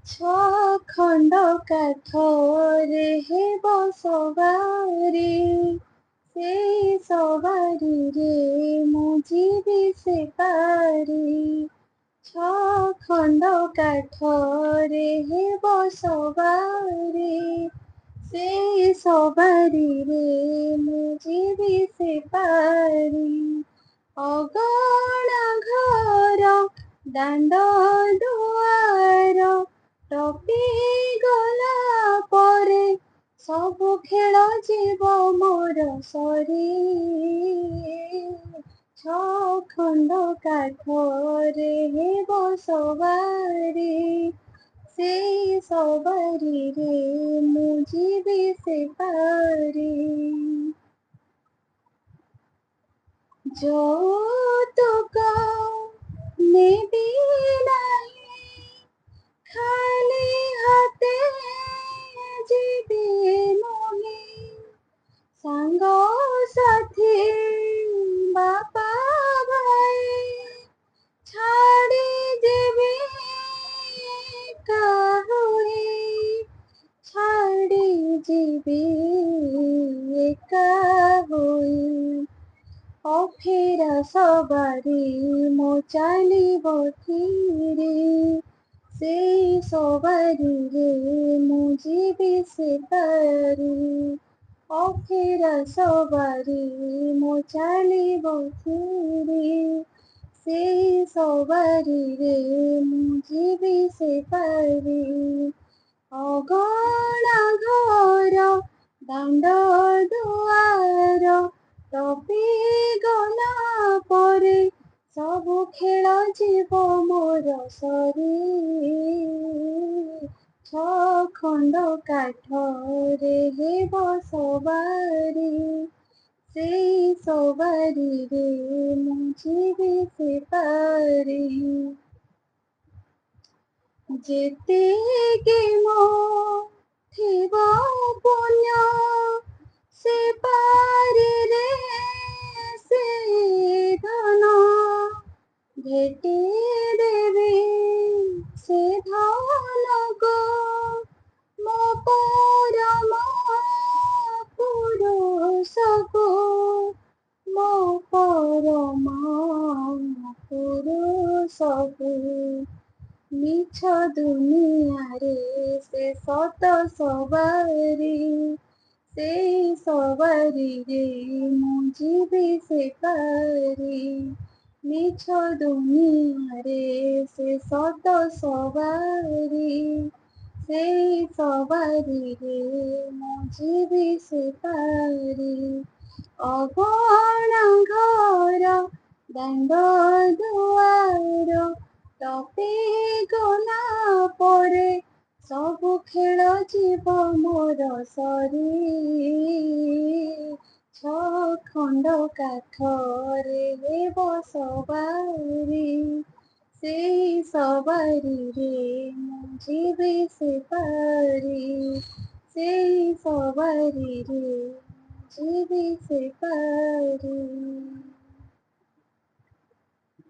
ଖଣ୍ଡ କାଠରେ ହେବ ସବାରି, ସେଇ ସବାରିରେ ମୁଁ ଯିବି ସେ ପାରି। ଖଣ୍ଡ କାଠରେ ହେବ ସବାରି, ସେଇ ସବାରିରେ ମୁଁ ଯିବି ସେ ପାରି। ଅଗଣା ଘର ଦାଣ୍ଡ ଦୁଆର ଟପି ଗଲା ପରେ ସବୁ ଖେଳ ଯିବ ମୋର ସରି। ଖଣ୍ଡ କାଠରେ ହେବ ସବାରି, ସେଇ ସବାରିରେ ମୁଁ ଯିବି ସେ ପାରି। ଯୌତୁକ ନେବି ନାହିଁ, ଖାଲି ହାତେ ଯିବି ମୁହିଁ। ସାଙ୍ଗ ସାଥୀ ବାପା ଭାଇ ଛାଡ଼ି ଯିବି ଏକା ହୋଇ, ଛାଡ଼ି ଯିବି ଏକା ହୋଇ। ଅଫେରା ସବାରି ମୋ ଚାଲିବ ଧୀରେ, ସେଇ ସବାରିରେ ମୁଁ ଯିବି ସେ ପାରି। ଅଫେରା ସବାରି ମୋ ଚାଲିବ ଧୀରେ, ସେଇ ସବାରିରେ ମୁଁ ଯିବି ସେ ପାରି। ଅଗଣା ଘର ଦାଣ୍ଡ ଦୁଆର ଟପି ଗଲା ପରେ ସବୁ ଖେଳ ଯିବ ମୋର ସରି। ଖଣ୍ଡ କାଠରେ ହେବ ସବାରି, ସେଇ ସବାରିରେ ମୁଁ ଯିବି ସେ ପାରି। ଯେତିକି ମୋ ଥିବ ପୁଣ୍ୟ ସେ ପାରିରେ ସେ ଧନ ଭେଟି ଦେବି ସେ ଧନକୁ ମୋ ପରମ ପୁରୁଷକୁ, ମୋ ପରମ ପୁରୁଷକୁ। ମିଛ ଦୁନିଆରେ ସେ ସତ ସବାରି, ସେଇ ସବାରିରେ ମୁଁ ଯିବି ସେ ପାରି। ମିଛ ଦୁନିଆରେ ସେ ସତ ସବାରି, ସେଇ ସବାରିରେ ମୁଁ ଯିବି ସେ ପାରି। ଅଗଣା ଘର ଦାଣ୍ଡ ଦୁଆର ଟପି ଗଲା ପରେ ସବୁ ଖେଳ ଯିବ ମୋର ସରି। ଖଣ୍ଡ କାଠରେ ହେବ ସବାରି, ସେଇ ସବାରିରେ ମୁଁ ଯିବି ସେ ପାରି। ସେଇ ସବାରିରେ ଯିବି ସେ ପାରି।